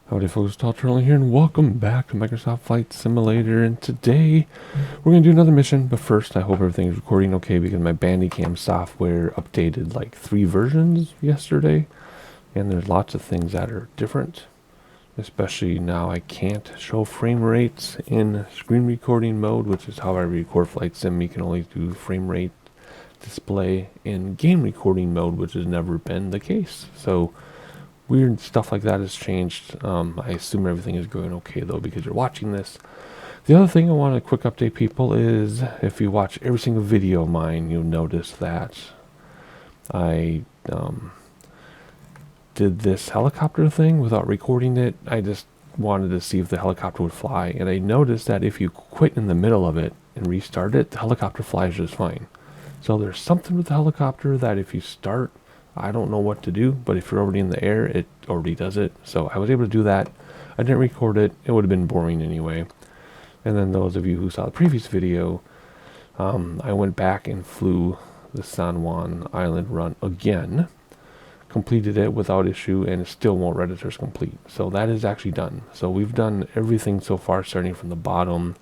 Howdy folks, Todd Turley here, and welcome back to Microsoft Flight Simulator. And today, we're going to do another mission, but first I hope everything's recording okay because my Bandicam software updated like 3 versions yesterday, and there's lots of things that are different. Especially now I can't show frame rates in screen recording mode, which is how I record Flight Sim. You can only do frame rate display in game recording mode, which has never been the case. So weird stuff like that has changed. I assume everything is going okay though because you're watching this. The other thing I want to quick update people is if you watch every single video of mine, you'll notice that I did this helicopter thing without recording it. I just wanted to see if the helicopter would fly, and I noticed that if you quit in the middle of it and restart it, the helicopter flies just fine. So there's something with the helicopter that if you start, I don't know what to do, but if you're already in the air, it already does it. So I was able to do that. I didn't record it. It would have been boring anyway. And then those of you who saw the previous video, I went back and flew the San Juan Island run again, completed it without issue, and it still won't register as complete. So that is actually done. So we've done everything so far, starting from the bottom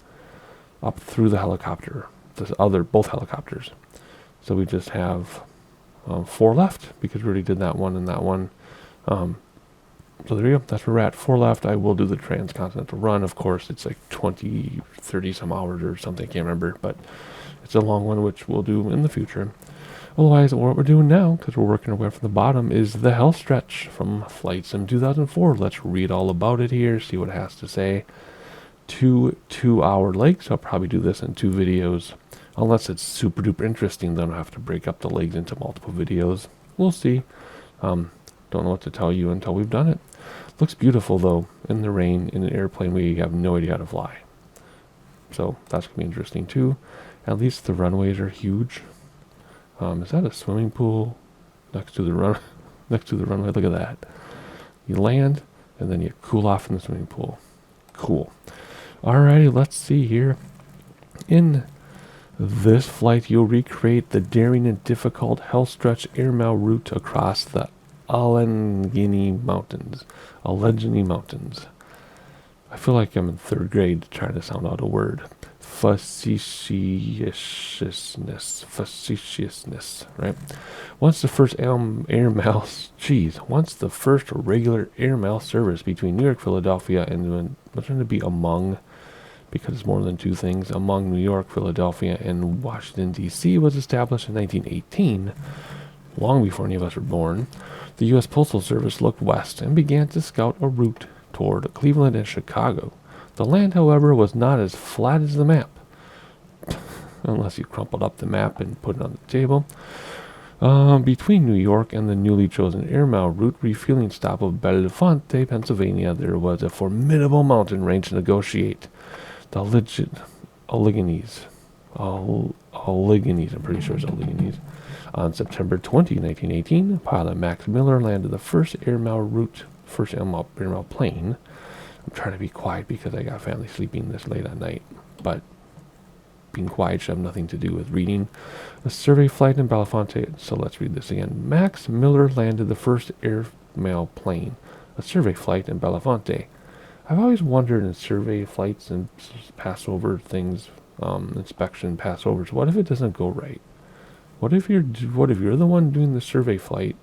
up through the helicopter, both helicopters. So we just have 4 left because we already did that one and that one. So there you go. That's where we're at. 4 left. I will do the transcontinental run. Of course, it's like 20, 30 some hours or something. I can't remember, but it's a long one, which we'll do in the future. Otherwise, what we're doing now, because we're working our way from the bottom, is the Hell Stretch from Flight Sim 2004. Let's read all about it here, see what it has to say. 2 2-hour legs. I'll probably do this in 2 videos. Unless it's super duper interesting, then I'll have to break up the legs into multiple videos. We'll see. Don't know what to tell you until we've done it. Looks beautiful though, in the rain, in an airplane we have no idea how to fly. So that's going to be interesting too. At least the runways are huge. Is that a swimming pool next to the runway? Look at that. You land, and then you cool off in the swimming pool. Cool. Alrighty, let's see here. In this flight, you'll recreate the daring and difficult Hell Stretch airmail route across the Allegheny Mountains. I feel like I'm in 3rd grade trying to sound out a word. Facetiousness, right? Once the first regular airmail service between New York, Philadelphia, and what's going to be among, because it's more than 2 things, among New York, Philadelphia, and Washington, D.C. was established in 1918, long before any of us were born. The U.S. Postal Service looked west and began to scout a route toward Cleveland and Chicago. The land, however, was not as flat as the map, unless you crumpled up the map and put it on the table. Between New York and the newly chosen airmail route refueling stop of Bellefonte, Pennsylvania, there was a formidable mountain range to negotiate. The Alleghenies, I'm pretty sure it's Alleghenies. On September 20, 1918, pilot Max Miller landed the first airmail plane. I'm trying to be quiet because I got family sleeping this late at night, but being quiet should have nothing to do with reading. A survey flight in Bellefonte. So let's read this again. Max Miller landed the first airmail plane, a survey flight in Bellefonte. I've always wondered in survey flights and Passover things, inspection passovers, what if it doesn't go right? What if you're the one doing the survey flight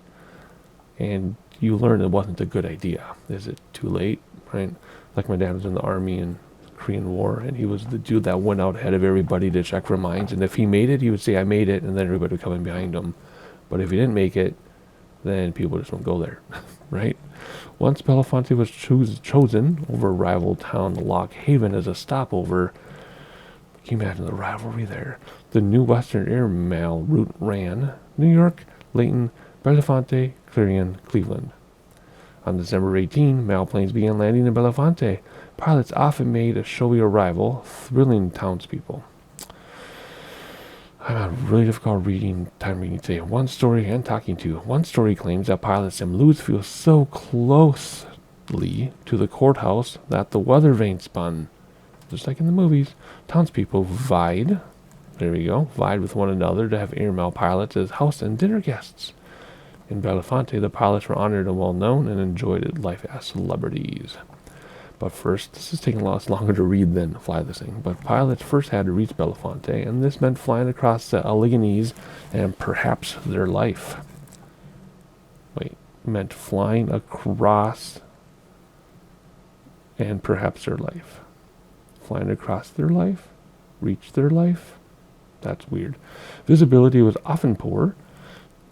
and you learn it wasn't a good idea? Is it too late, right? Like my dad was in the Army in the Korean War, and he was the dude that went out ahead of everybody to check for mines, and if he made it, he would say, I made it, and then everybody would come in behind him. But if he didn't make it, then people just won't go there, right? Once Bellefonte was chosen over rival town Lock Haven as a stopover, can you imagine the rivalry there? The new Western airmail route ran New York, Layton, Bellefonte, Clarion, Cleveland. On December 18, mail planes began landing in Bellefonte. Pilots often made a showy arrival, thrilling townspeople. I'm having really difficult time reading today. One story and talking to. One story claims that pilots in Louisville so closely to the courthouse that the weather vane spun. Just like in the movies, townspeople vied with one another to have airmail pilots as house and dinner guests. In Belafonte, the pilots were honored and well known and enjoyed life as celebrities. But first, this is taking a lot longer to read than fly this thing. But pilots first had to reach Belafonte, and this meant flying across the Alleghenies and perhaps their life. Wait, meant flying across and perhaps their life. Flying across their life? Reach their life? That's weird. Visibility was often poor,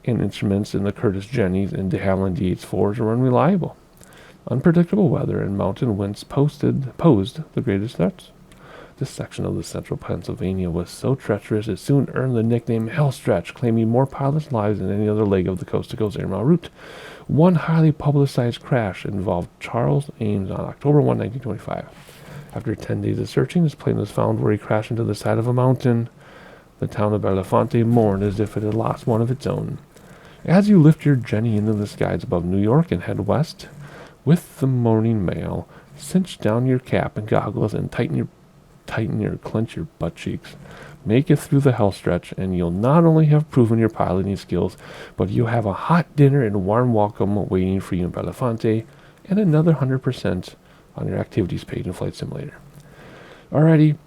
and instruments in the Curtiss Jennies and de Havilland DH-4s were unreliable. Unpredictable weather and mountain winds posed the greatest threats. This section of the central Pennsylvania was so treacherous it soon earned the nickname Hell Stretch, claiming more pilots' lives than any other leg of the coast-to-coast air mile route. One highly publicized crash involved Charles Ames on October 1, 1925. After 10 days of searching, his plane was found where he crashed into the side of a mountain. The town of Belafonte mourned as if it had lost one of its own. As you lift your Jenny into the skies above New York and head west, with the morning mail, cinch down your cap and goggles and clench your butt cheeks. Make it through the hell stretch, and you'll not only have proven your piloting skills, but you'll have a hot dinner and warm welcome waiting for you in Belafonte, and another 100% on your activities page in Flight Simulator. Alrighty,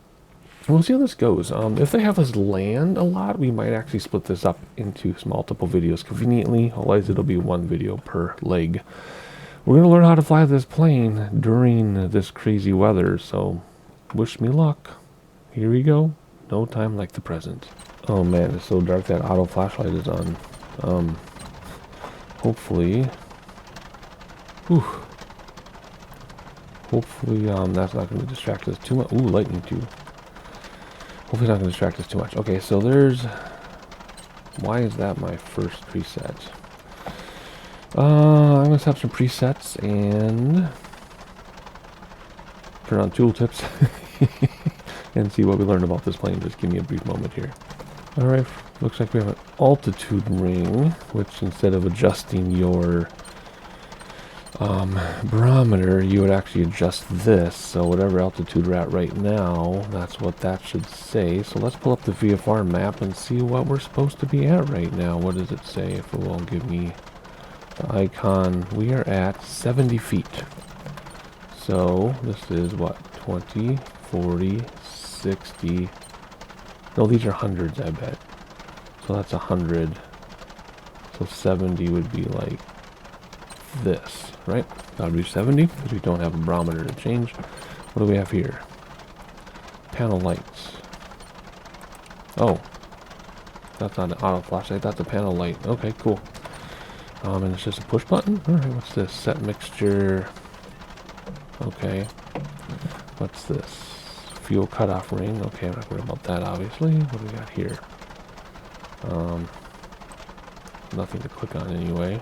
we'll see how this goes. If they have us land a lot, we might actually split this up into multiple videos conveniently. Otherwise, it'll be one video per leg. We're going to learn how to fly this plane during this crazy weather, so wish me luck. Here we go. No time like the present. Oh man, it's so dark that auto flashlight is on. Hopefully... Hopefully, that's not going to distract us too much. Ooh, lightning too. Hopefully it's not going to distract us too much. Okay, so there's... Why is that my first preset? I'm going to set up some presets and turn on tooltips and see what we learned about this plane. Just give me a brief moment here. Alright, looks like we have an altitude ring, which instead of adjusting your barometer, you would actually adjust this. So whatever altitude we're at right now, that's what that should say. So let's pull up the VFR map and see what we're supposed to be at right now. What does it say? If it will give me the icon, we are at 70 feet. So this is what, 20, 40, 60. No, these are hundreds, I bet. So that's 100. So 70 would be like this, right? That would be 70 because we don't have a barometer to change. What do we have here? Panel lights. Oh, that's not an auto flashlight. That's a panel light. Okay, cool. And it's just a push button. All right, what's this? Set mixture. Okay. What's this? Fuel cutoff ring. Okay, I'm not worried about that, obviously. What do we got here? Nothing to click on anyway.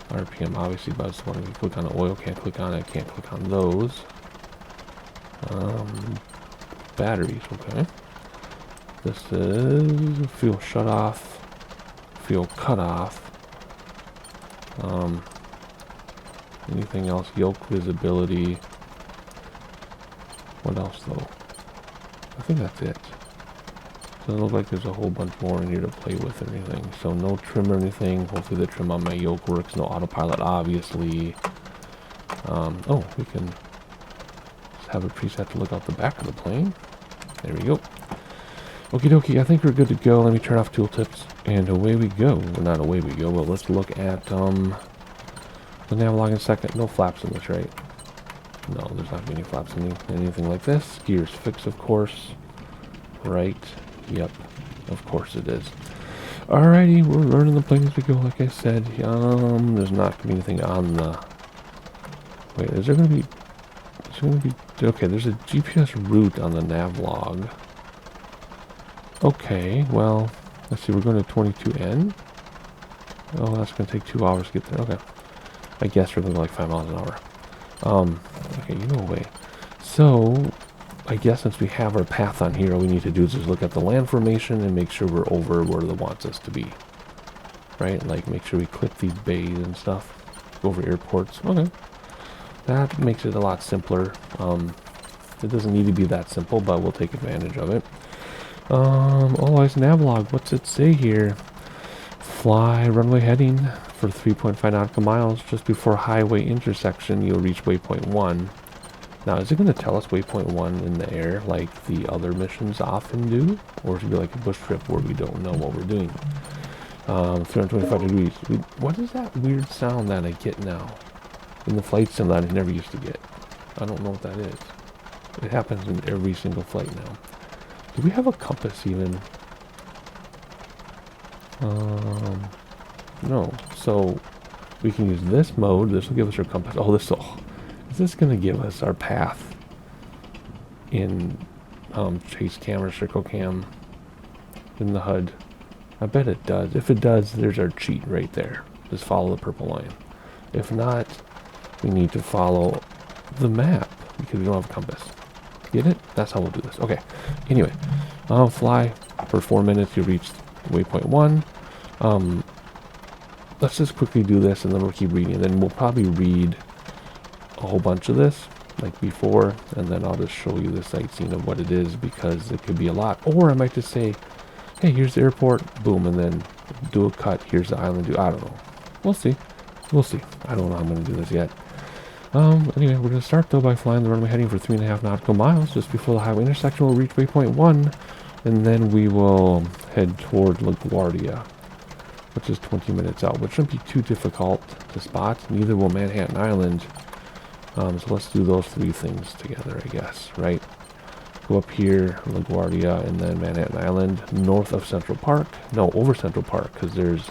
RPM, obviously, but I just want to click on the oil. Can't click on it. Can't click on those. Batteries. Okay. This is fuel shut off. Fuel cutoff. Anything else? Yoke visibility. What else though? I think that's it. Doesn't look like there's a whole bunch more in here to play with or anything. So no trim or anything. Hopefully the trim on my yoke works. No autopilot, obviously. Oh, we can just have a preset to look out the back of the plane. There we go. Okie dokie, I think we're good to go. Let me turn off tooltips. And away we go. Well, not away we go, but let's look at the nav in a second. No flaps in this, right? No, there's not any flaps in anything like this. Gears fixed, of course. Right. Yep. Of course it is. Alrighty, we're learning the plane as we go, like I said. There's not gonna be anything on the... Wait, is there gonna be... Okay, there's a GPS route on the nav log. Okay, well, let's see, we're going to 22N. Oh, that's going to take 2 hours to get there. Okay. I guess we're going to go like 5 miles an hour. Okay, you go away. So, I guess since we have our path on here, all we need to do is just look at the land formation and make sure we're over where it wants us to be. Right? Like, make sure we click these bays and stuff. Over airports. Okay. That makes it a lot simpler. It doesn't need to be that simple, but we'll take advantage of it. Oh, it's Navlog. What's it say here? Fly runway heading for 3.5 nautical miles. Just before highway intersection, you'll reach waypoint 1. Now, is it going to tell us waypoint 1 in the air like the other missions often do? Or is it be like a bush trip where we don't know what we're doing? 325 degrees. What is that weird sound that I get now? In the flight sim that I never used to get. I don't know what that is. It happens in every single flight now. Do we have a compass even? No. So we can use this mode. This will give us our compass. Oh, is this going to give us our path in chase cam or circle cam in the HUD? I bet it does. If it does, there's our cheat right there. Just follow the purple line. If not, we need to follow the map because we don't have a compass. Get it? That's how we'll do this. Okay. Anyway, fly for 4 minutes. You reach waypoint 1. Let's just quickly do this and then we'll keep reading. And then we'll probably read a whole bunch of this like before, and then I'll just show you the sightseeing of what it is because it could be a lot. Or I might just say, hey, here's the airport, boom, and then do a cut. Here's the island. I don't know. We'll see. We'll see. I don't know how I'm going to do this yet. Anyway, we're going to start though by flying the runway heading for 3.5 nautical miles. Just before the highway intersection, we'll reach waypoint 1, and then we will head toward LaGuardia, which is 20 minutes out, which shouldn't be too difficult to spot. Neither will Manhattan Island. So let's do those 3 things together, I guess, right? Go up here, LaGuardia, and then Manhattan Island, north of Central Park. No, over Central Park, because there's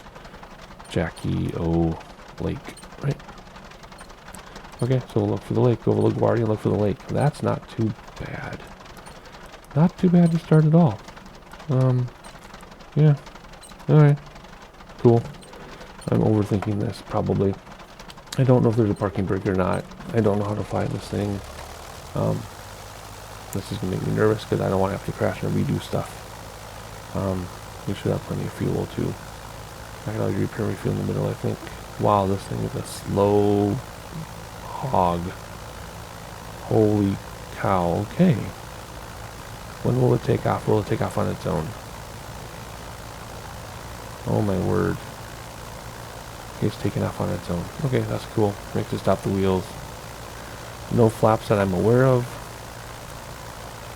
Jackie O Lake, right? Okay, so we'll look for the lake. Go over LaGuardia and look for the lake. That's not too bad. Not too bad to start at all. Yeah. Alright. Cool. I'm overthinking this, probably. I don't know if there's a parking brake or not. I don't know how to fly this thing. This is going to make me nervous because I don't want to have to crash and redo stuff. We should have plenty of fuel too. I can always repair my fuel in the middle, I think. Wow, this thing is a slow hog. Holy cow. Okay. When will it take off? Will it take off on its own? Oh my word. It's taking off on its own. Okay, that's cool. Makes it stop the wheels. No flaps that I'm aware of.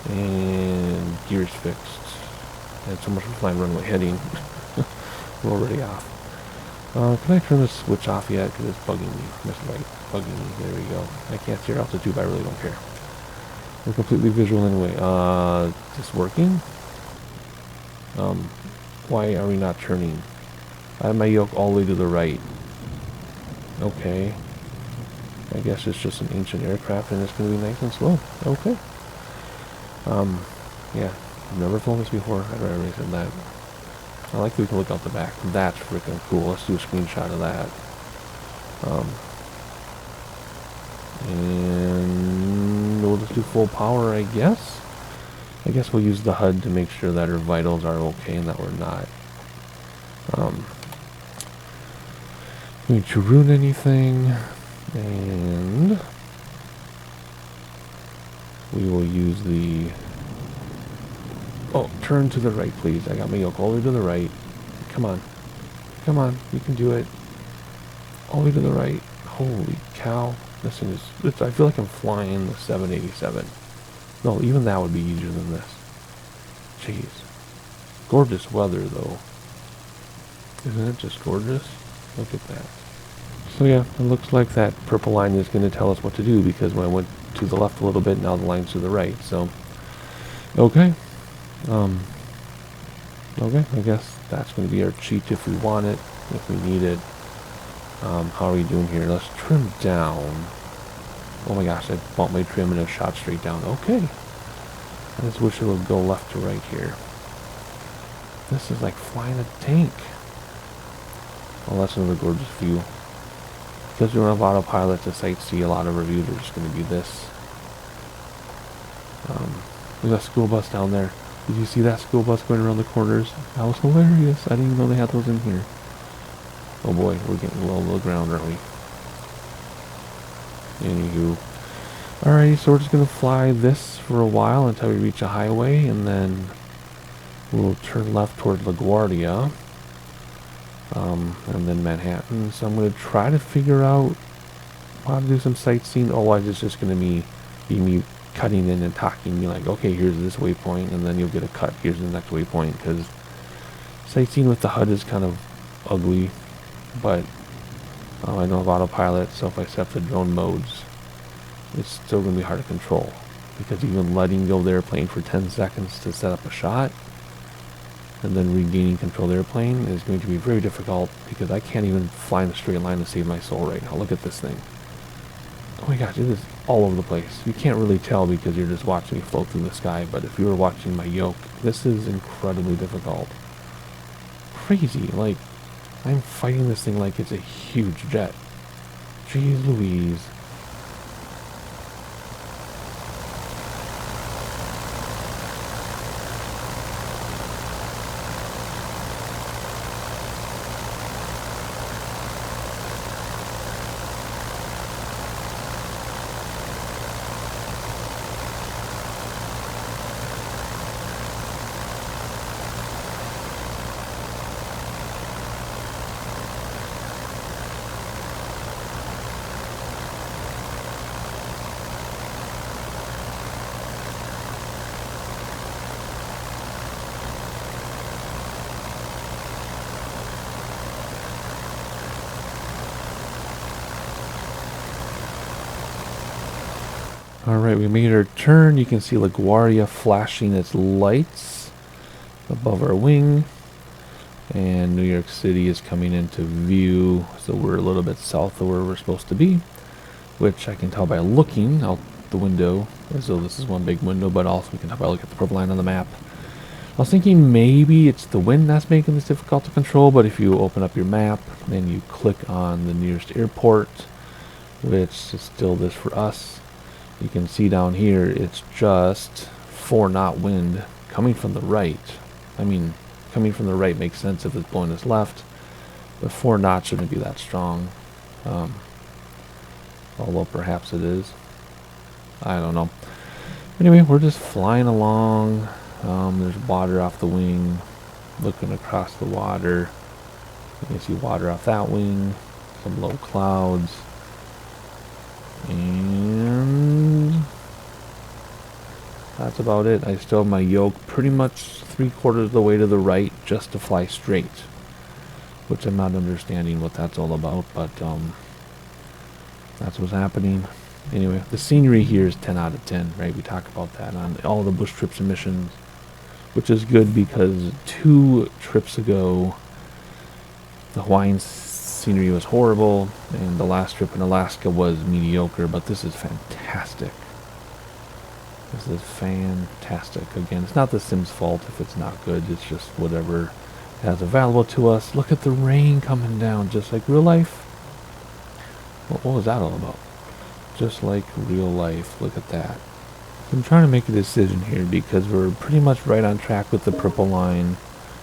And gears fixed. And so much for flying runway heading. We're already off. Can I turn the switch off yet? Because it's bugging me. It's like bugging me. There we go. I can't see your altitude, but I really don't care. We're completely visual anyway. Just working? Why are we not turning? I have my yoke all the way to the right. Okay. I guess it's just an ancient aircraft and it's going to be nice and slow. Okay. Yeah. I've never flown this before. I've already said that. I like that we can look out the back. That's freaking cool. Let's do a screenshot of that. And we'll just do full power, I guess. I guess we'll use the HUD to make sure that our vitals are okay and that we're not going to ruin anything. And we will use the... Oh, turn to the right, please. I got my yoke all the way to the right. Come on. Come on. You can do it. All the way to the right. Holy cow. This thing is... I feel like I'm flying the 787. No, even that would be easier than this. Jeez. Gorgeous weather, though. Isn't it just gorgeous? Look at that. So yeah, it looks like that purple line is going to tell us what to do, because when I went to the left a little bit, now the line's to the right. So, okay. Okay, I guess that's going to be our cheat if we want it, if we need it. How are we doing here? Let's trim down. Oh my gosh, I bumped my trim and it shot straight down. Okay. I just wish it would go left to right here. This is like flying a tank. Oh, that's another gorgeous view. Because we don't have autopilot to sightsee, a lot of reviews are just going to be this. There's a school bus down there. Did you see that school bus going around the corners? That was hilarious. I didn't even know they had those in here. Oh boy, we're getting low to the ground, aren't we? Anywho. Alrighty, so we're just going to fly this for a while until we reach a highway, and then we'll turn left toward LaGuardia. and then Manhattan. So I'm going to try to figure out how to do some sightseeing. Otherwise, it's just going to be me cutting in and talking. Be like, okay, here's this waypoint, and then you'll get a cut. Here's the next waypoint, because sightseeing with the HUD is kind of ugly, but I don't have autopilot, so if I set up the drone modes, it's still going to be hard to control, because even letting go of the airplane for 10 seconds to set up a shot and then regaining control of the airplane is going to be very difficult, because I can't even fly in a straight line to save my soul right now. Look at this thing. Oh my gosh, it is all over the place. You can't really tell because you're just watching me float through the sky, but if you were watching my yoke, this is incredibly difficult. Crazy, like, I'm fighting this thing like it's a huge jet. Jeez Louise. Alright, we made our turn. You can see LaGuardia flashing its lights above our wing. And New York City is coming into view. So we're a little bit south of where we're supposed to be, which I can tell by looking out the window. So this is one big window, but also we can tell by looking at the purple line on the map. I was thinking maybe it's the wind that's making this difficult to control, but if you open up your map and you click on the nearest airport, which is still this for us, you can see down here it's just 4-knot wind coming from the right. I mean, coming from the right makes sense if it's blowing us left, but 4 knots shouldn't be that strong. Although perhaps it is. I don't know. Anyway, we're just flying along. There's water off the wing. Looking across the water, you can see water off that wing. Some low clouds. And that's about it. I still have my yoke pretty much 3/4 of the way to the right just to fly straight, which I'm not understanding what that's all about, but that's what's happening. Anyway, the scenery here is 10 out of 10, right? We talk about that on all the bush trips and missions, which is good because 2 trips ago the Hawaiian scenery was horrible, and the last trip in Alaska was mediocre, but this is fantastic. This is fantastic. Again, it's not the Sims' fault if it's not good, it's just whatever has available to us. Look at the rain coming down, just like real life. What was that all about? Just like real life, look at that. I'm trying to make a decision here because we're pretty much right on track with the purple line.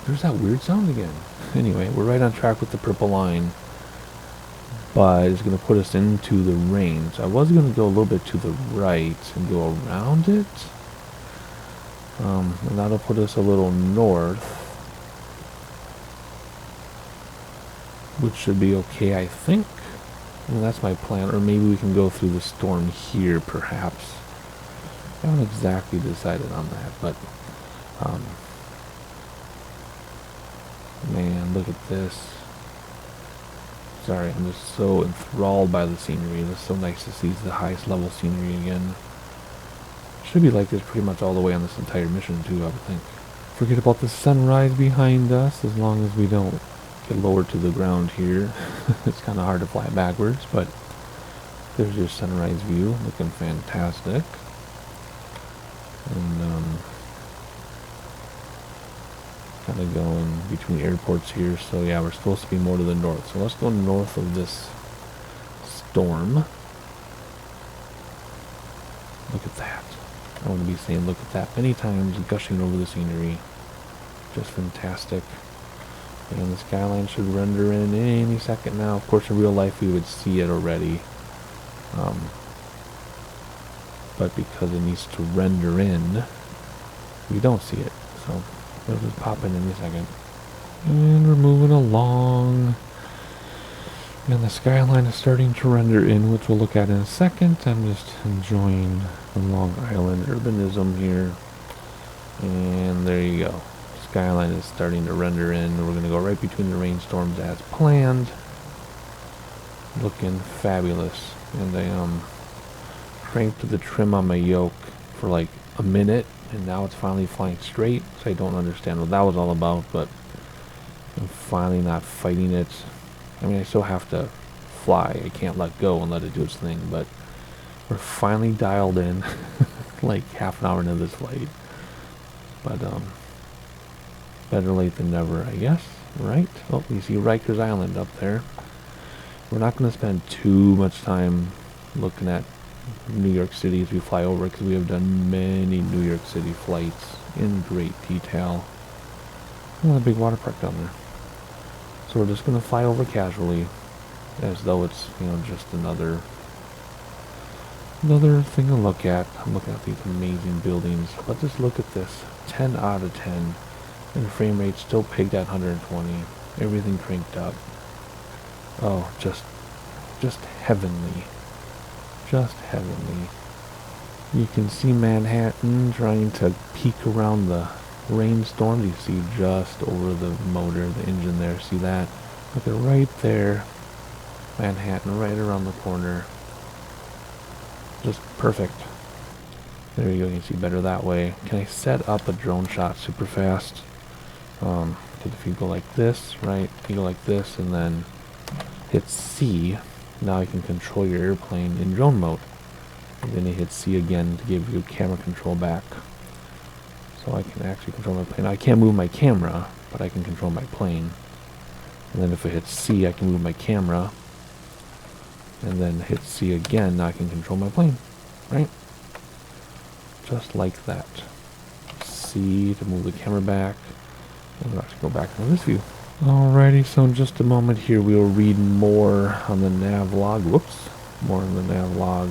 There's that weird sound again. Anyway, we're right on track with the purple line, but it's going to put us into the rain. So I was going to go a little bit to the right and go around it. And that'll put us a little north, which should be okay, I think. And that's my plan. Or maybe we can go through the storm here, perhaps. I haven't exactly decided on that, but man, look at this. Sorry, I'm just so enthralled by the scenery. It's so nice to see the highest level scenery again. Should be like this pretty much all the way on this entire mission too, I would think. Forget about the sunrise behind us, as long as we don't get lowered to the ground here. It's kind of hard to fly backwards, but there's your sunrise view, looking fantastic. And kind of going between airports here, so yeah, we're supposed to be more to the north. So let's go north of this storm. Look at that. I want to be saying look at that many times, gushing over the scenery. Just fantastic. And the skyline should render in any second now. Of course, in real life we would see it already. But because it needs to render in, we don't see it. So it'll just pop in any second. And we're moving along. And the skyline is starting to render in, which we'll look at in a second. I'm just enjoying the Long Island urbanism here. And there you go. Skyline is starting to render in. We're going to go right between the rainstorms as planned. Looking fabulous. And I cranked the trim on my yoke for like a minute, and now it's finally flying straight. So I don't understand what that was all about, but I'm finally not fighting it. I mean, I still have to fly. I can't let go and let it do its thing, but we're finally dialed in like half an hour into this flight. But better late than never, I guess, right? Oh, you see Rikers Island up there. We're not going to spend too much time looking at New York City as we fly over, because we have done many New York City flights in great detail. Oh, a big water park down there. So we're just going to fly over casually, as though it's, you know, just another thing to look at. I'm looking at these amazing buildings, but just look at this. 10 out of 10. And the frame rate still pegged at 120. Everything cranked up. Oh, just heavenly. Just heavenly. You can see Manhattan trying to peek around the rainstorm. You see just over the motor, the engine there. See that? Look at right there. Manhattan right around the corner. Just perfect. There you go. You can see better that way. Can I set up a drone shot super fast? Because if you go like this, right? You go like this and then hit C. Now you can control your airplane in drone mode. And then you hit C again to give you camera control back. So I can actually control my plane. I can't move my camera, but I can control my plane. And then if I hit C, I can move my camera. And then hit C again, now I can control my plane. Right? Just like that. C to move the camera back. And we'll actually go back into this view. Alrighty, so in just a moment here we will read more on the nav log. Whoops. More on the nav log.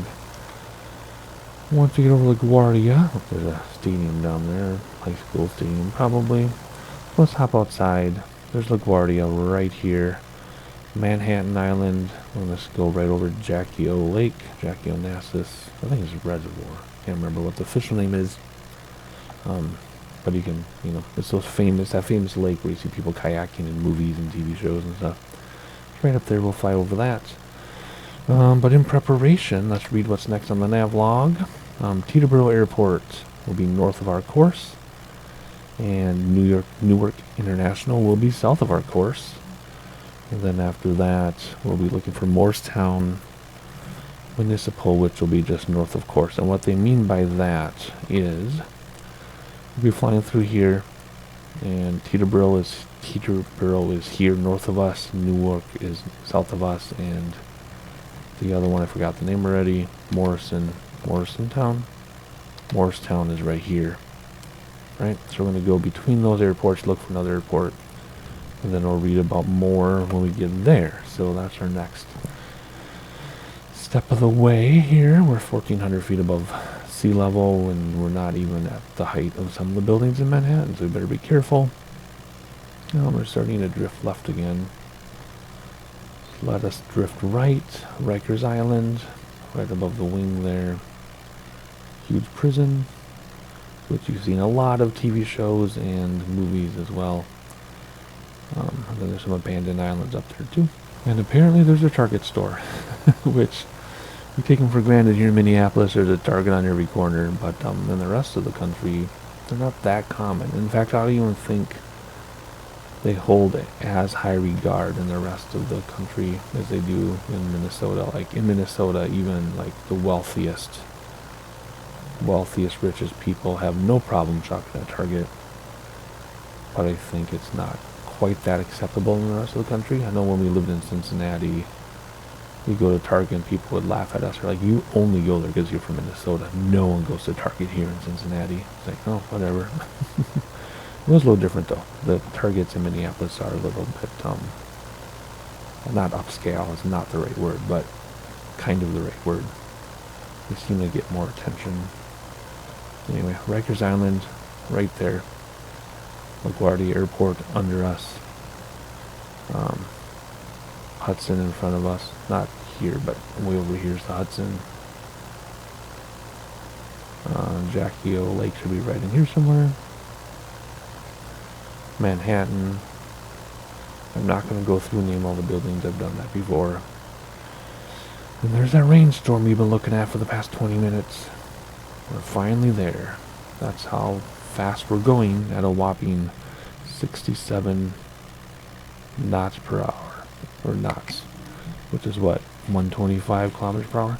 Once we get over LaGuardia, there's a stadium down there, high school stadium probably. Let's hop outside. There's LaGuardia right here. Manhattan Island. Let's go right over Jackie O Lake, Jackie Onassis. I think it's a reservoir. Can't remember what the official name is. But you can, you know, it's that famous lake where you see people kayaking in movies and TV shows and stuff. Right up there, we'll fly over that. But in preparation, let's read what's next on the nav log. Teterboro Airport will be north of our course, and Newark International will be south of our course. And then after that, we'll be looking for Morristown Municipal, which will be just north of course. And what they mean by that is we'll be flying through here, and Teterboro is here north of us, Newark is south of us, and the other one, I forgot the name already, Morristown is right here, right? So we're going to go between those airports, look for another airport, and then we'll read about more when we get there. So that's our next step of the way here. We're 1,400 feet above sea level, and we're not even at the height of some of the buildings in Manhattan, so we better be careful. Now we're starting to drift left again. Let us drift right. Rikers Island, right above the wing there. Huge prison, which you've seen a lot of TV shows and movies as well. And then there's some abandoned islands up there too. And apparently there's a Target store, which we take them for granted here in Minneapolis. There's a Target on every corner, but in the rest of the country, they're not that common. In fact, I don't even think they hold as high regard in the rest of the country as they do in Minnesota. Like in Minnesota, even like the wealthiest, richest people have no problem shopping at Target. But I think it's not quite that acceptable in the rest of the country. I know when we lived in Cincinnati, we go to Target and people would laugh at us. They're like, you only go there because you're from Minnesota. No one goes to Target here in Cincinnati. It's like, oh, whatever. It was a little different though. The Targets in Minneapolis are a little bit, not upscale is not the right word, but kind of the right word. They seem to get more attention. Anyway, Rikers Island, right there. LaGuardia Airport under us. Hudson in front of us. Not here, but way over here is the Hudson. Jackie O Lake should be right in here somewhere. Manhattan. I'm not going to go through and name all the buildings. I've done that before. And there's that rainstorm we've been looking at for the past 20 minutes. We're finally there. That's how fast we're going, at a whopping 67 knots per hour. Or knots. Which is what? 125 kilometers per hour?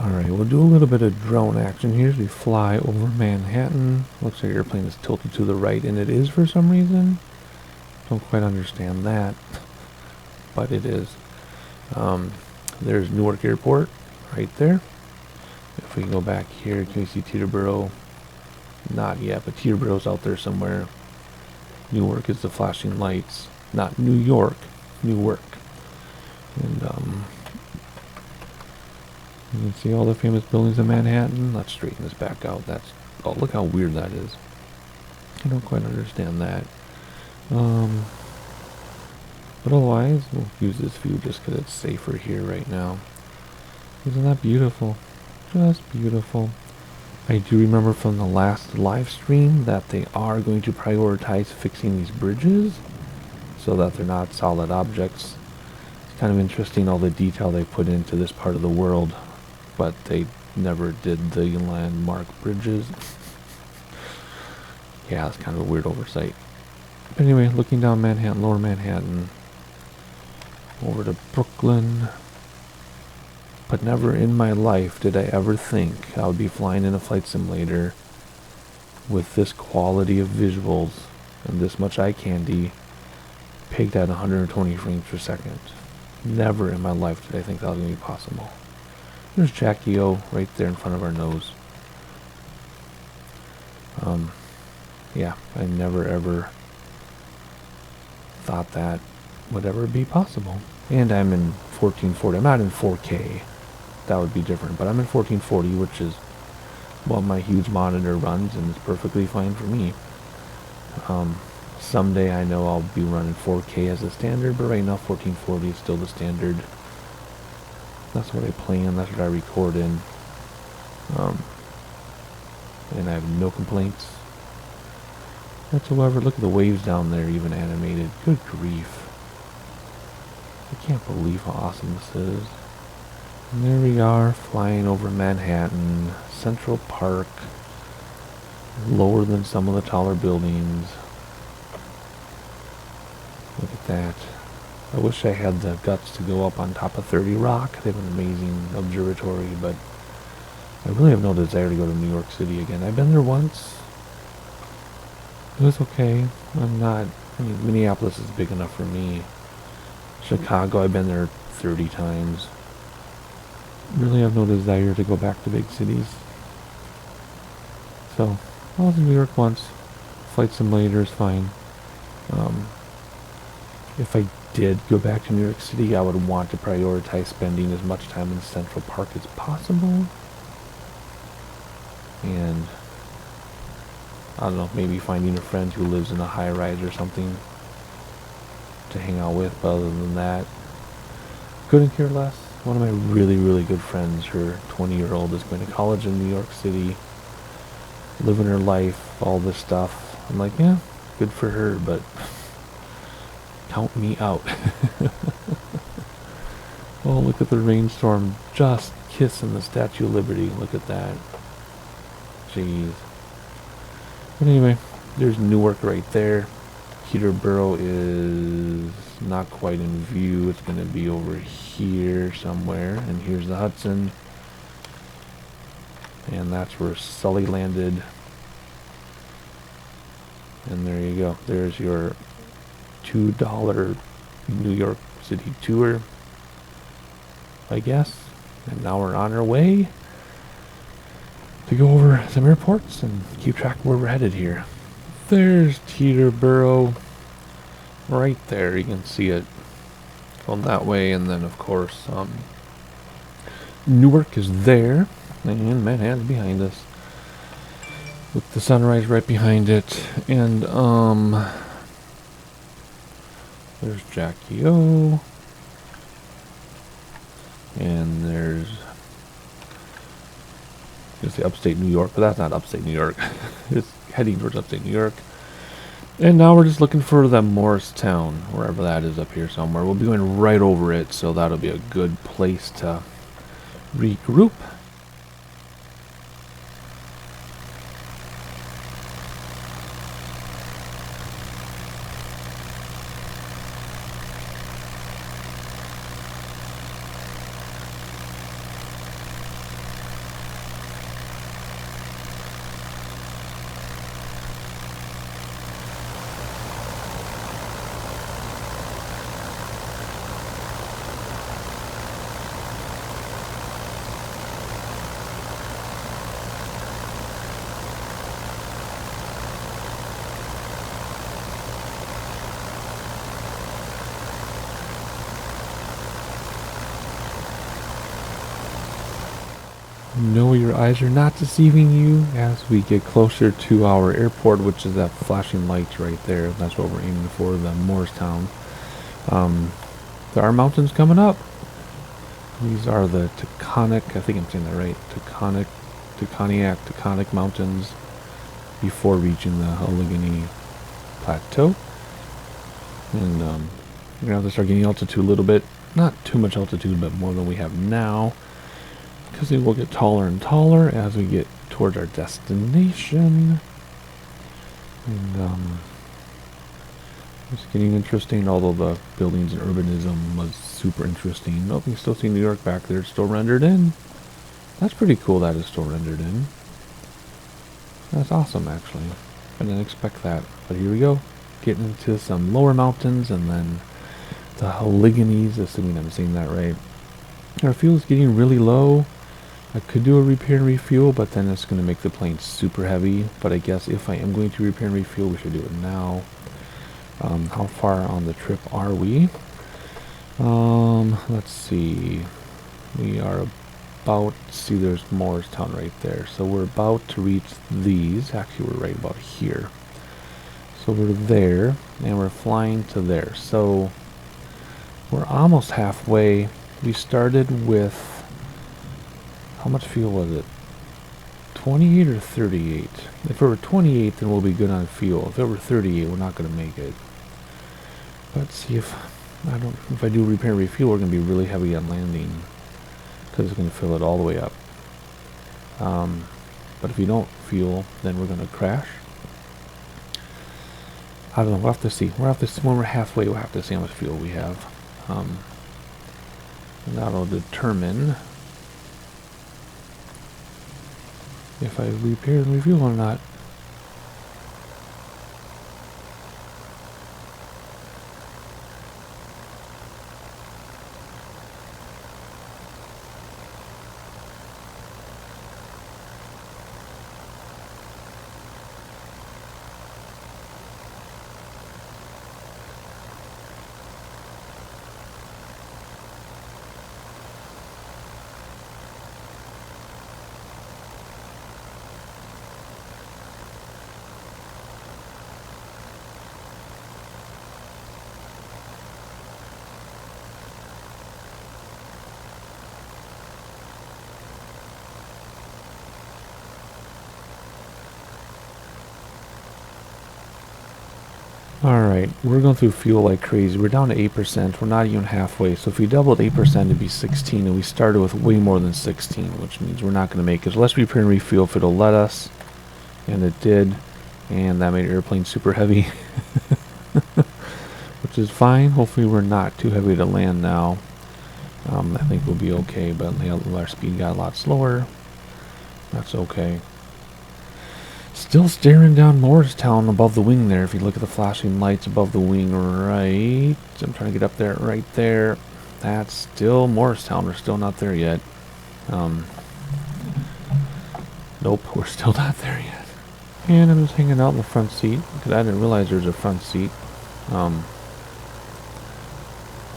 Alright, we'll do a little bit of drone action here as we fly over Manhattan. Looks like the airplane is tilted to the right, and it is for some reason. Don't quite understand that, but it is. There's Newark Airport right there. If we can go back here, can we see Teterboro? Not yet, but Teterboro's out there somewhere. Newark is the flashing lights, not New York, Newark. And you can see all the famous buildings in Manhattan. Let's straighten this back out. That's, oh, look how weird that is. I don't quite understand that. But otherwise, we'll use this view just because it's safer here right now. Isn't that beautiful? Just beautiful. I do remember from the last live stream that they are going to prioritize fixing these bridges so that they're not solid objects. It's kind of interesting all the detail they put into this part of the world, but they never did the landmark bridges. Yeah, it's kind of a weird oversight. But anyway, looking down Manhattan, lower Manhattan, over to Brooklyn. But never in my life did I ever think I would be flying in a flight simulator with this quality of visuals and this much eye candy pegged at 120 frames per second. Never in my life did I think that was going to be possible. There's Jackie O right there in front of our nose. Yeah, I never ever thought that would ever be possible. And I'm in 1440. I'm not in 4K. That would be different. But I'm in 1440, which is what my huge monitor runs, and it's perfectly fine for me. Someday I know I'll be running 4K as a standard, but right now 1440 is still the standard. That's what I plan. That's what I record in. And I have no complaints whatsoever. Look at the waves down there, even animated. Good grief. I can't believe how awesome this is. And there we are, flying over Manhattan, Central Park, lower than some of the taller buildings. Look at that. I wish I had the guts to go up on top of 30 Rock. They have an amazing observatory, but I really have no desire to go to New York City again. I've been there once. It was okay. Minneapolis is big enough for me. Chicago, I've been there 30 times. Really have no desire to go back to big cities. So, I was in New York once. Flight simulator is fine. If I did go back to New York City, I would want to prioritize spending as much time in Central Park as possible. And I don't know, maybe finding a friend who lives in a high-rise or something to hang out with, but other than that, couldn't care less. One of my really, really good friends, her 20-year-old, is going to college in New York City, living her life, all this stuff. I'm like, yeah, good for her, but count me out. Oh, look at the rainstorm just kissing the Statue of Liberty. Look at that. Jeez. But anyway, there's Newark right there. Teterboro is not quite in view. It's going to be over here somewhere. And here's the Hudson. And that's where Sully landed. And there you go. There's your $2 New York City tour, I guess. And now we're on our way to go over some airports and keep track of where we're headed here. There's Teterboro right there. You can see it going that way. And then, of course, Newark is there. And Manhattan's behind us, with the sunrise right behind it. And There's Jackie O. And there's just the upstate New York, but that's not upstate New York. It's heading towards upstate New York. And now we're just looking for the Morristown, wherever that is up here somewhere. We'll be going right over it, so that'll be a good place to regroup. No, your eyes are not deceiving you as we get closer to our airport, which is that flashing lights right there. That's what we're aiming for, the Morristown. There are mountains coming up. These are the Taconic, I think I'm saying that right, Taconic Mountains before reaching the Allegheny Plateau. And we're going to have to start getting altitude a little bit. Not too much altitude, but more than we have now. Because it will get taller and taller as we get towards our destination. And it's getting interesting, although the buildings and urbanism was super interesting. Oh, you can still see New York back there. It's still rendered in. That's pretty cool that it's still rendered in. That's awesome, actually. I didn't expect that. But here we go. Getting into some lower mountains and then the Alleghenies, assuming I'm saying that right. Our fuel is getting really low. I could do a repair and refuel, but then it's going to make the plane super heavy. But I guess if I am going to repair and refuel, we should do it now. How far on the trip are we? Let's see. We are about, see there's Morristown right there. So we're about to reach these. Actually, we're right about here. So we're there, and we're flying to there. So we're almost halfway. We started with, how much fuel was it? 28 or 38? If it were 28, then we'll be good on fuel. If it were 38, we're not going to make it. Let's see if I do repair and refuel, we're going to be really heavy on landing because it's going to fill it all the way up. But if we don't fuel, then we're going to crash. I don't know. We'll have to see. When we're halfway, we'll have to see how much fuel we have. And that'll determine if I repair and refuel or not. Alright, we're going through fuel like crazy. We're down to 8%. We're not even halfway. So if we doubled 8%, it'd be 16. And we started with way more than 16, which means we're not going to make it. So let's repair and refuel if it'll let us. And it did. And that made the airplane super heavy. Which is fine. Hopefully we're not too heavy to land now. I think we'll be okay. But our speed got a lot slower. That's okay. Still staring down Morristown above the wing there. If you look at the flashing lights above the wing, right. I'm trying to get up there, right there. That's still Morristown. We're still not there yet. Nope, we're still not there yet. And I'm just hanging out in the front seat because I didn't realize there's a front seat.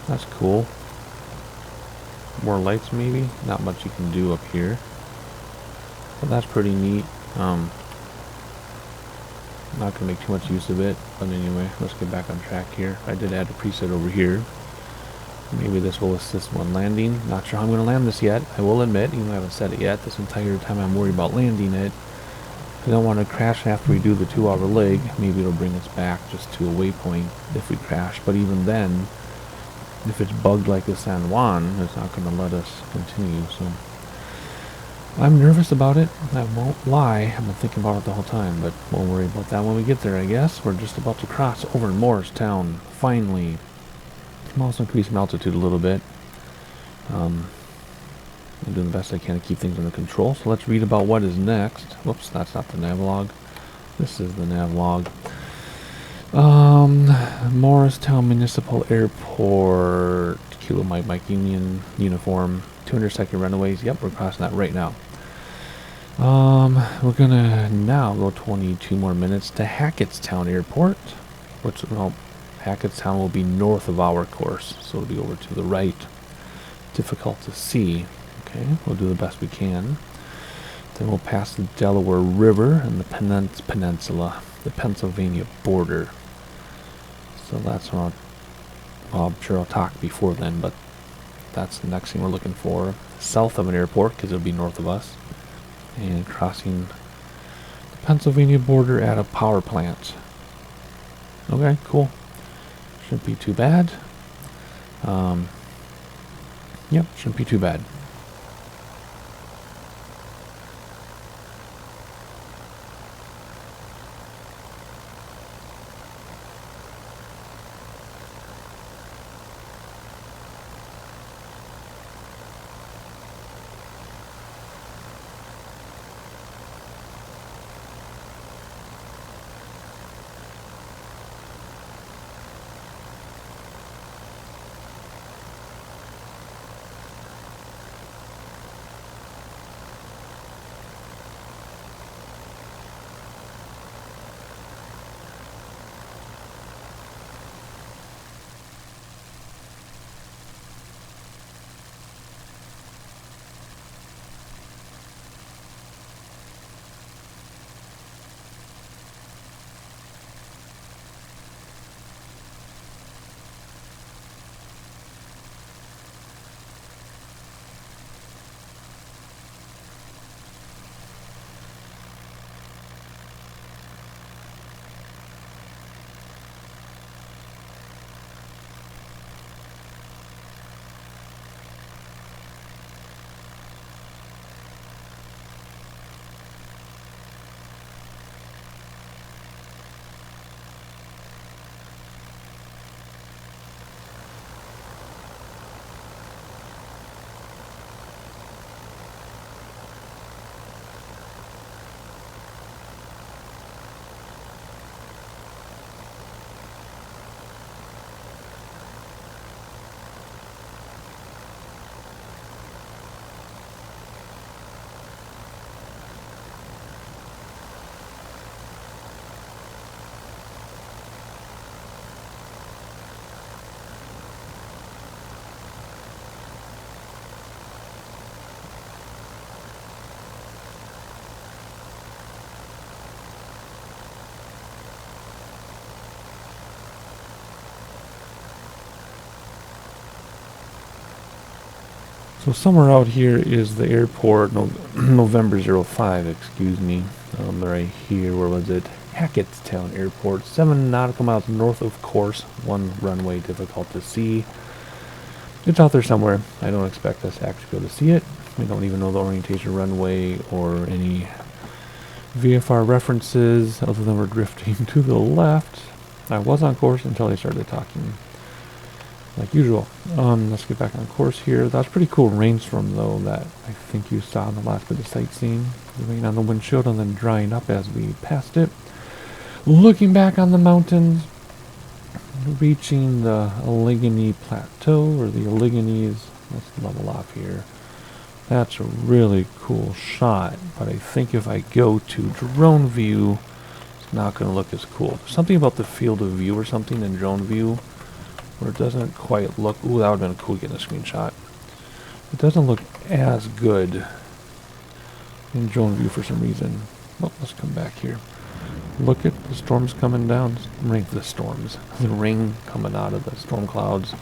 That's cool. More lights maybe. Not much you can do up here. But that's pretty neat. Not going to make too much use of it, but anyway, let's get back on track here. I did add a preset over here. Maybe this will assist when landing. Not sure how I'm going to land this yet. I will admit, even though I haven't said it yet, this entire time I'm worried about landing it. I don't want to crash after we do the 2-hour leg. Maybe it'll bring us back just to a waypoint if we crash. But even then, if it's bugged like the San Juan, it's not going to let us continue. So I'm nervous about it. I won't lie. I've been thinking about it the whole time, but won't worry about that when we get there, I guess. We're just about to cross over Morristown, finally. I'm also increasing altitude a little bit. I'm doing the best I can to keep things under control. So let's read about what is next. Whoops, that's not the navlog. This is the navlog. Morristown Municipal Airport. Kilo Mike Union uniform. 200-second runaways. Yep, we're crossing that right now. We're gonna now go 22 more minutes to Hackettstown Airport. Well, Hackettstown will be north of our course, so it'll be over to the right. Difficult to see. Okay, we'll do the best we can. Then we'll pass the Delaware River and the Peninsula, the Pennsylvania border. So that's what I'm sure I'll talk before then, but that's the next thing we're looking for. South of an airport, because it'll be north of us. And crossing the Pennsylvania border at a power plant. Okay, cool. Shouldn't be too bad. Yep, shouldn't be too bad. So somewhere out here is the airport, November 05, excuse me. Right here, where was it? Hackettstown Airport, 7 nautical miles north of course, 1 runway, difficult to see. It's out there somewhere. I don't expect us to actually be able to see it. We don't even know the orientation runway or any VFR references other than we're drifting to the left. I was on course until I started talking. Like usual. Let's get back on course here. That was pretty cool rainstorm though that I think you saw in the last bit of sightseeing. The rain on the windshield and then drying up as we passed it. Looking back on the mountains, reaching the Allegheny Plateau or the Alleghenies. Let's level off here. That's a really cool shot, but I think if I go to drone view, it's not going to look as cool. There's something about the field of view or something in drone view where it doesn't quite look... Ooh, that would have been cool getting a screenshot. It doesn't look as good in drone view for some reason. Well, let's come back here. Look at the storms coming down. The storms. The rain coming out of the storm clouds.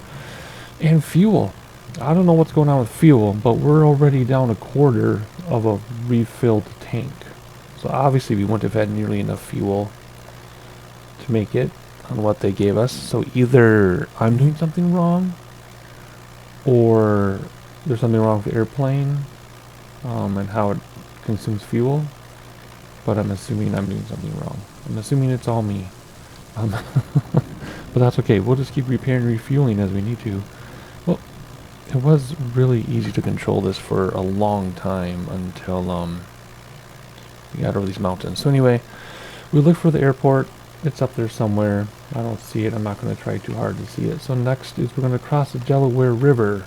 And fuel. I don't know what's going on with fuel, but we're already down a quarter of a refilled tank. So obviously we wouldn't have had nearly enough fuel to make it on what they gave us. So either I'm doing something wrong, or there's something wrong with the airplane and how it consumes fuel. But I'm assuming I'm doing something wrong. I'm assuming it's all me. But that's okay. We'll just keep repairing and refueling as we need to. Well, it was really easy to control this for a long time until we got over these mountains. So anyway, we look for the airport. It's up there somewhere. I don't see it. I'm not going to try too hard to see it. So next is we're going to cross the Delaware River,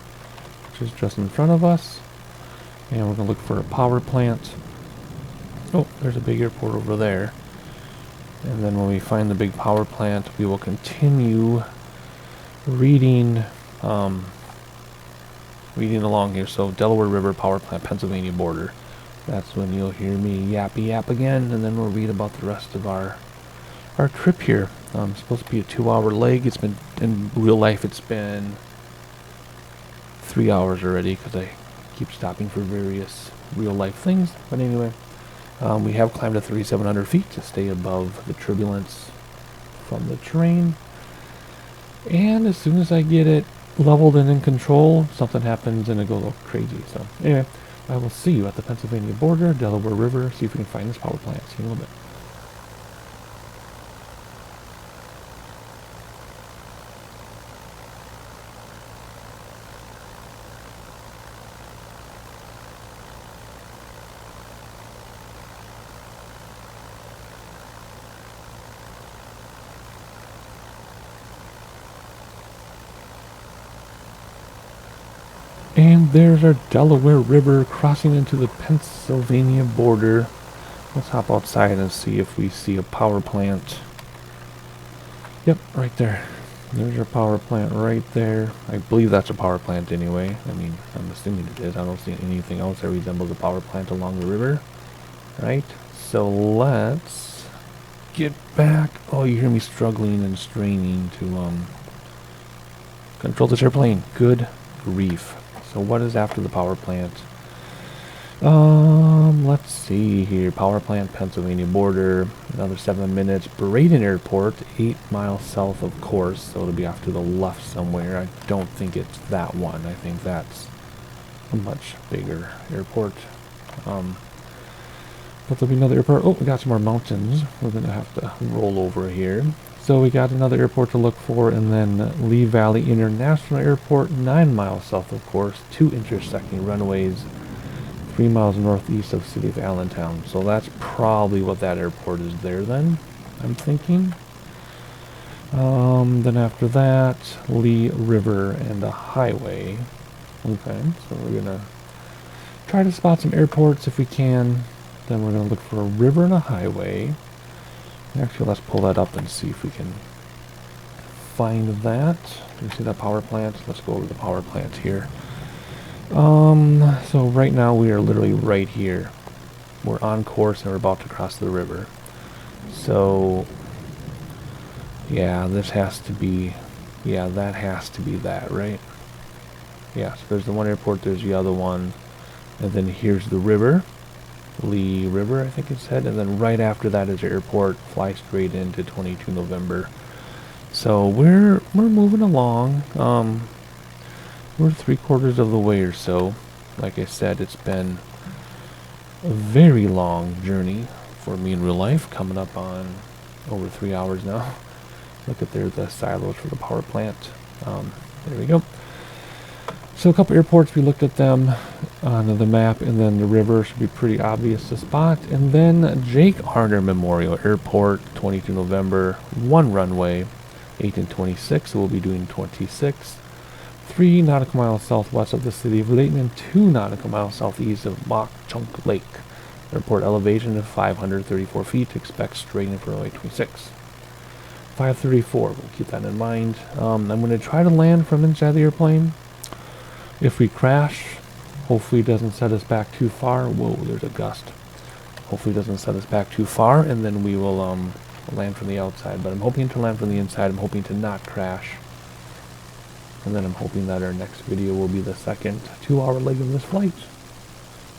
which is just in front of us. And we're going to look for a power plant. Oh, there's a big airport over there. And then when we find the big power plant, we will continue reading along here. So Delaware River Power Plant, Pennsylvania border. That's when you'll hear me yappy yap again, and then we'll read about the rest of our trip here. It's supposed to be a 2-hour leg. It's been, in real life, it's been 3 hours already because I keep stopping for various real life things. But anyway. We have climbed to 3,700 feet to stay above the turbulence from the terrain. And as soon as I get it leveled and in control, something happens and it goes all crazy. So anyway, I will see you at the Pennsylvania border, Delaware River, see if we can find this power plant. See you in a little bit. And there's our Delaware River crossing into the Pennsylvania border. Let's hop outside and see if we see a power plant. Yep, right there. There's our power plant right there. I believe that's a power plant anyway. I mean, I'm assuming it is. I don't see anything else that resembles a power plant along the river. Right? So let's get back. Oh, you hear me struggling and straining to control this airplane. Good grief. So what is after the power plant? Let's see here. Power plant, Pennsylvania border. Another 7 minutes. Braden Airport, 8 miles south of course. So it'll be off to the left somewhere. I don't think it's that one. I think that's a much bigger airport. But there'll be another airport. Oh, we got some more mountains. We're going to have to roll over here. So we got another airport to look for, and then Lee Valley International Airport, 9 miles south of course, 2 intersecting runways, 3 miles northeast of the city of Allentown. So that's probably what that airport is there then, I'm thinking. Then after that, Lee River and a highway. Okay, so we're going to try to spot some airports if we can. Then we're going to look for a river and a highway. Actually, let's pull that up and see if we can find that. You see that power plant? Let's go over to the power plant here. So right now we are literally right here. We're on course and we're about to cross the river. So, yeah, this has to be, yeah, that has to be that, right? Yeah, so there's the one airport, there's the other one, and then here's the river. Lee River, I think it said, and then right after that is the airport. Fly straight into 22 November. So we're moving along. We're 3/4 of the way or so. Like I said, it's been a very long journey for me in real life, coming up on over 3 hours now. Look at there, the silos for the power plant. There we go. So a couple airports, we looked at them on the map, and then the river should be pretty obvious to spot. And then Jake Harner Memorial Airport, 22 November, 1 runway, 8 and 26, so we'll be doing 26. 3 nautical miles southwest of the city of Layton and 2 nautical miles southeast of Mock Chunk Lake. Airport elevation of 534 feet, expect straight in for runway 26. 534, we'll keep that in mind. I'm going to try to land from inside the airplane. If we crash, hopefully it doesn't set us back too far. Whoa, there's a gust. Hopefully it doesn't set us back too far, and then we will land from the outside. But I'm hoping to land from the inside. I'm hoping to not crash. And then I'm hoping that our next video will be the second 2-hour leg of this flight.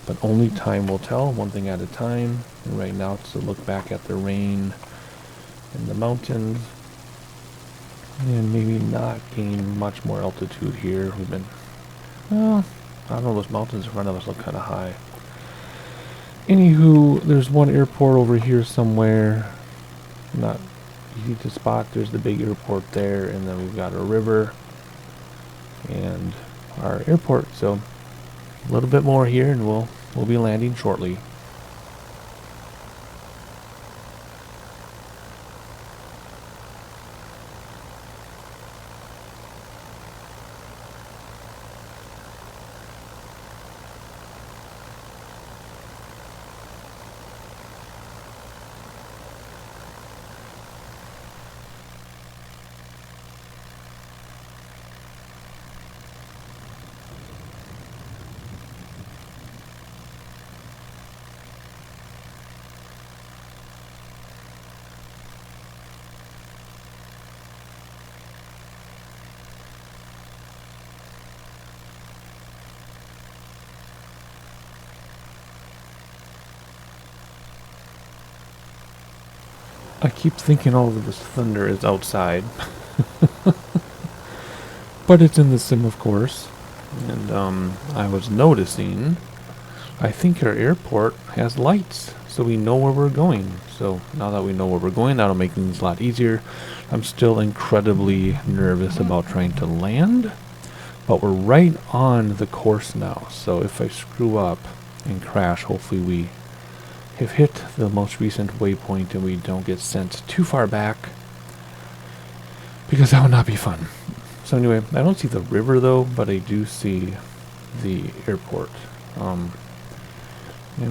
But only time will tell, one thing at a time. And right now it's to look back at the rain and the mountains. And maybe not gain much more altitude here. We've been, well, I don't know, those mountains in front of us look kind of high. Anywho, there's one airport over here somewhere. Not easy to spot. There's the big airport there, and then we've got a river and our airport. So a little bit more here, and we'll be landing shortly. I keep thinking all of this thunder is outside. But it's in the sim, of course. And I was noticing, I think our airport has lights, so we know where we're going. So now that we know where we're going, that'll make things a lot easier. I'm still incredibly nervous about trying to land, but we're right on the course now. So if I screw up and crash, hopefully we have hit the most recent waypoint and we don't get sent too far back, because that would not be fun. So anyway, I don't see the river though, but I do see the airport. And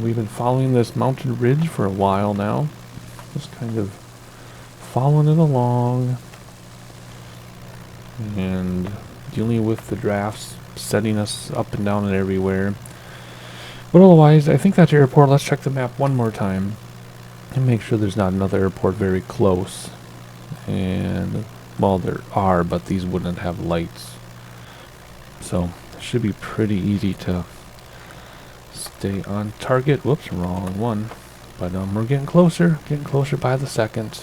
we've been following this mountain ridge for a while now, just kind of following it along and dealing with the drafts, setting us up and down and everywhere. But otherwise, I think that's the airport. Let's check the map one more time and make sure there's not another airport very close. And, well, there are, but these wouldn't have lights. So, it should be pretty easy to stay on target. Whoops, wrong one. But we're getting closer by the second.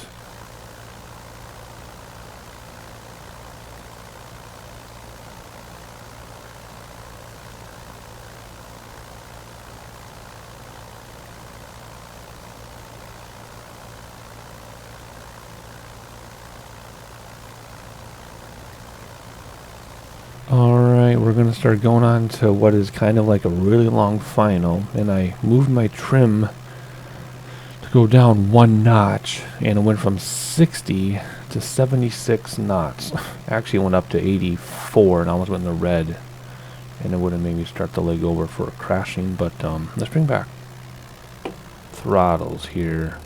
Alright, we're going to start going on to what is kind of like a really long final, and I moved my trim to go down 1 notch, and it went from 60 to 76 knots. Actually, it went up to 84 and almost went in the red, and it would have made me start the leg over for crashing, but let's bring back throttles here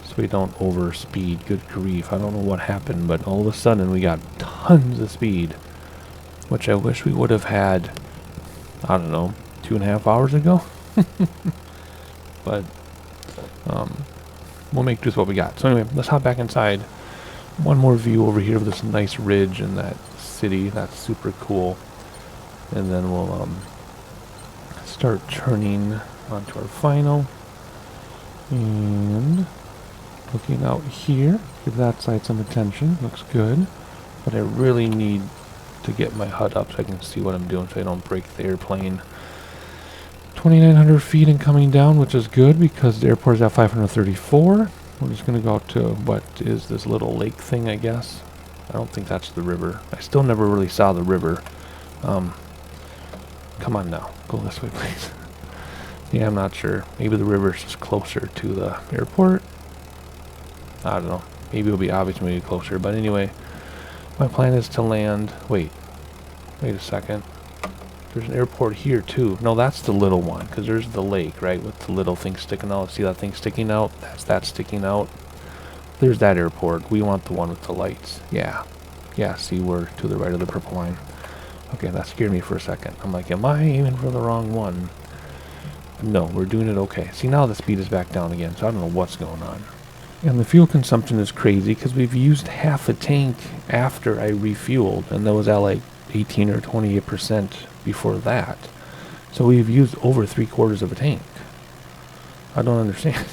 so we don't overspeed. Good grief, I don't know what happened, but all of a sudden we got tons of speed, which I wish we would have had, I don't know, 2.5 hours ago. But we'll make do with what we got. So anyway, let's hop back inside. One more view over here of this nice ridge and that city. That's super cool. And then we'll start turning onto our final. And looking out here, give that side some attention. Looks good. But I really need to get my HUD up so I can see what I'm doing so I don't break the airplane. 2,900 feet and coming down, which is good because the airport is at 534. We're just going to go out to what is this little lake thing, I guess. I don't think that's the river. I still never really saw the river. Come on now. Go this way, please. Yeah, I'm not sure. Maybe the river's just closer to the airport. I don't know. Maybe it'll be obvious maybe closer. But anyway, my plan is to land. Wait a second. There's an airport here too. No, that's the little one, because there's the lake, right, with the little thing sticking out. See that thing sticking out? That's that sticking out. There's that airport. We want the one with the lights. Yeah, see, we're to the right of the purple line. Okay, that scared me for a second. I'm like, am I aiming for the wrong one? No, we're doing it okay. See, now the speed is back down again, so I don't know what's going on. And the fuel consumption is crazy because we've used half a tank after I refueled, and that was at like 18 or 28% before that. So we've used over 3/4 of a tank. I don't understand.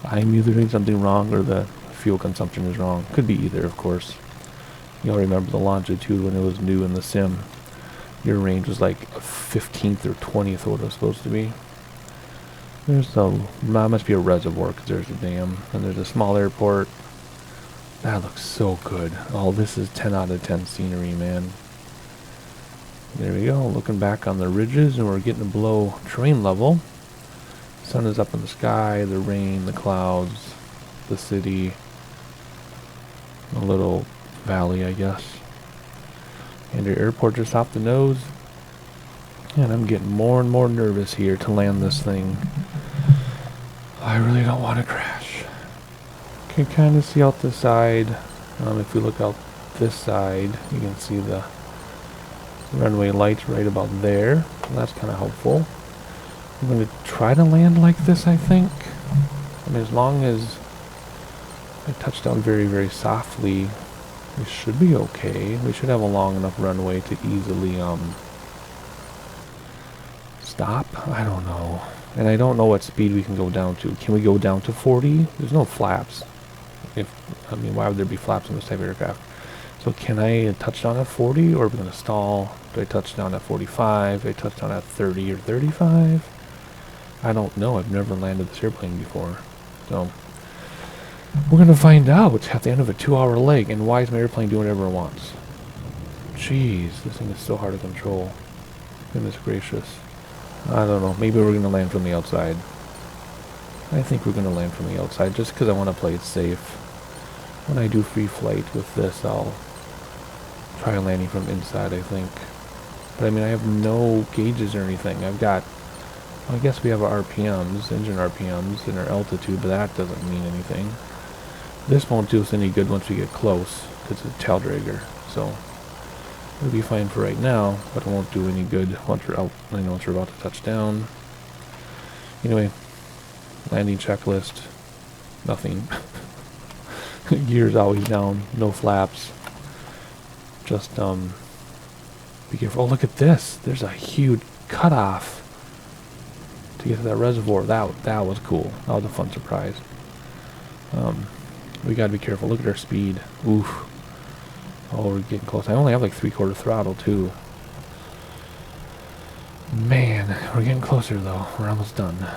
I'm either doing something wrong or the fuel consumption is wrong. Could be either, of course. You'll remember the longitude when it was new in the sim. Your range was like a 15th or 20th of what it was supposed to be. There's that must be a reservoir because there's a dam. And there's a small airport. That looks so good. Oh, this is 10 out of 10 scenery, man. There we go, looking back on the ridges, and we're getting below terrain level. Sun is up in the sky, the rain, the clouds, the city, a little valley, I guess. And your airport just off the nose. And I'm getting more and more nervous here to land this thing. I really don't want to crash. Can kind of see out the side. If you look out this side, you can see the runway lights right about there. That's kind of helpful. I'm going to try to land like this, I think. I mean, as long as I touch down very, very softly, we should be okay. We should have a long enough runway to easily stop. I don't know. And I don't know what speed we can go down to. Can we go down to 40? There's no flaps. I mean, why would there be flaps on this type of aircraft? So can I touch down at 40, or are we going to stall? Do I touch down at 45? Do I touch down at 30 or 35? I don't know. I've never landed this airplane before. So we're going to find out at the end of a 2-hour leg. And why is my airplane doing whatever it wants? Jeez, this thing is so hard to control. Goodness gracious. I don't know. Maybe we're going to land from the outside. I think we're going to land from the outside just because I want to play it safe. When I do free flight with this, I'll try landing from inside, I think. But I mean, I have no gauges or anything. I've got, well, I guess we have our RPMs, engine RPMs, and our altitude, but that doesn't mean anything. This won't do us any good once we get close, because it's a tail dragger. So it'll be fine for right now, but it won't do any good once we're out. I know once we're about to touch down. Anyway, landing checklist, nothing. Gears always down, no flaps. Just be careful. Oh, look at this. There's a huge cutoff to get to that reservoir. That was cool. That was a fun surprise. We gotta be careful. Look at our speed. Oof. Oh, we're getting close. I only have like 3/4 throttle too. Man, we're getting closer though. We're almost done.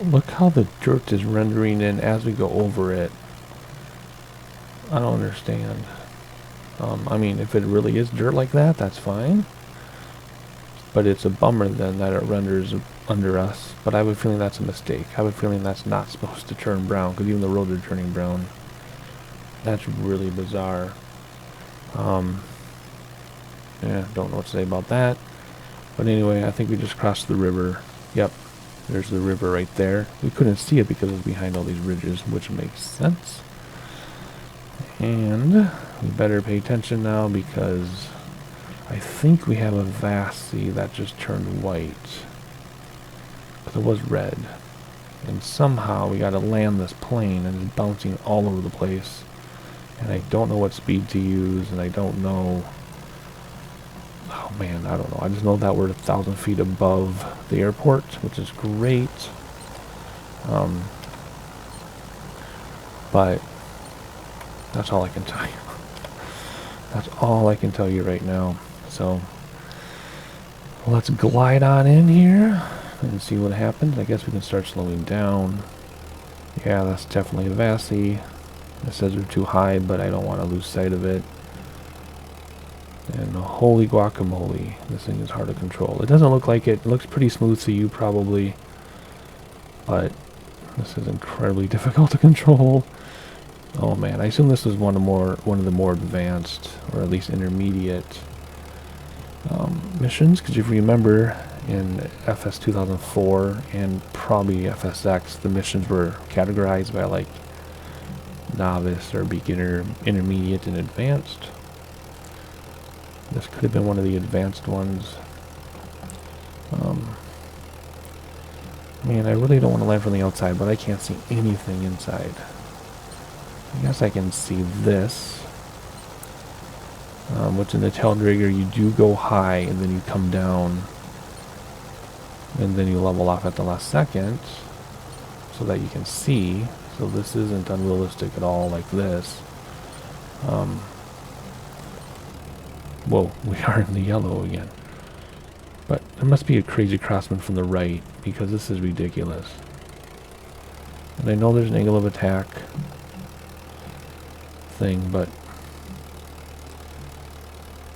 Look how the dirt is rendering in as we go over it. I don't understand. I mean, if it really is dirt like that, that's fine. But it's a bummer then that it renders under us. But I have a feeling that's a mistake. I have a feeling that's not supposed to turn brown, because even the roads are turning brown. That's really bizarre. Yeah, don't know what to say about that. But anyway, I think we just crossed the river. Yep, there's the river right there. We couldn't see it because it was behind all these ridges, which makes sense. And we better pay attention now because I think we have a Vassie that just turned white. Because it was red. And somehow we got to land this plane and it's bouncing all over the place. And I don't know what speed to use, and I don't know. Oh man, I don't know. I just know that we're 1,000 feet above the airport, which is great. But that's all I can tell you. That's all I can tell you right now. So let's glide on in here and see what happens. I guess we can start slowing down. Yeah, that's definitely a Vassie. It says they're too high, but I don't want to lose sight of it. And holy guacamole, this thing is hard to control. It doesn't look like it. It looks pretty smooth to you probably, but this is incredibly difficult to control. Oh man, I assume this is one of the more advanced, or at least intermediate missions, because if you remember in FS 2004 and probably FSX, the missions were categorized by like novice or beginner, intermediate, and advanced. This could have been one of the advanced ones. Man, I really don't want to land from the outside, but I can't see anything inside. I guess I can see this. Which in the tail dragger, you do go high and then you come down. And then you level off at the last second so that you can see. So this isn't unrealistic at all like this. Whoa, we are in the yellow again. But there must be a crazy crossman from the right because this is ridiculous. And I know there's an angle of attack thing, but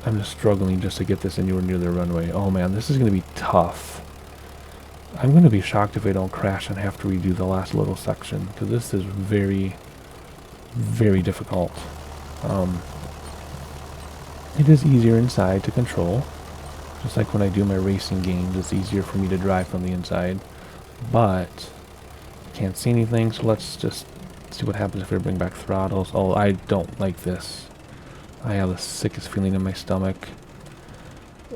I'm just struggling just to get this anywhere near the runway. Oh man, this is going to be tough. I'm going to be shocked if I don't crash and have to redo the last little section, because this is very, very difficult. It is easier inside to control. Just like when I do my racing games, it's easier for me to drive from the inside. But can't see anything, so let's just see what happens if we bring back throttles. Oh, I don't like this. I have the sickest feeling in my stomach.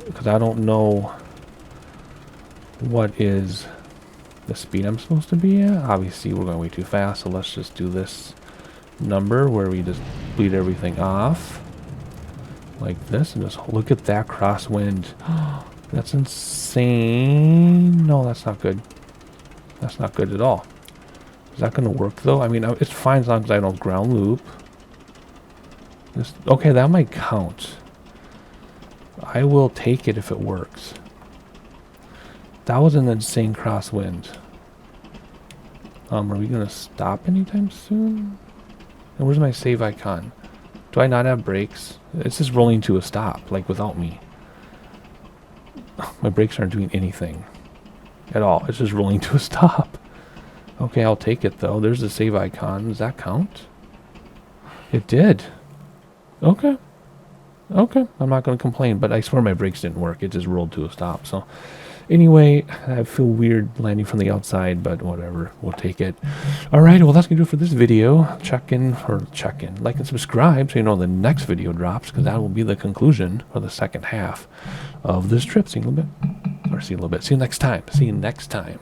Because I don't know what is the speed I'm supposed to be at. Obviously, we're going way too fast, so let's just do this number where we just bleed everything off. Like this, and just look at that crosswind. That's insane. No, that's not good. That's not good at all. Is that going to work, though? I mean, it's fine as long as I don't ground loop. Okay, that might count. I will take it if it works. That was an insane crosswind. Are we going to stop anytime soon? And where's my save icon? Do I not have brakes? It's just rolling to a stop, like without me. My brakes aren't doing anything at all. It's just rolling to a stop. Okay, I'll take it though. There's the save icon. Does that count? It did. Okay. Okay, I'm not going to complain, but I swear my brakes didn't work. It just rolled to a stop. So anyway, I feel weird landing from the outside, but whatever. We'll take it. All right, well, that's going to do it for this video. Check in, like and subscribe so you know the next video drops, because that will be the conclusion for the second half of this trip. See you in a little bit. See you next time.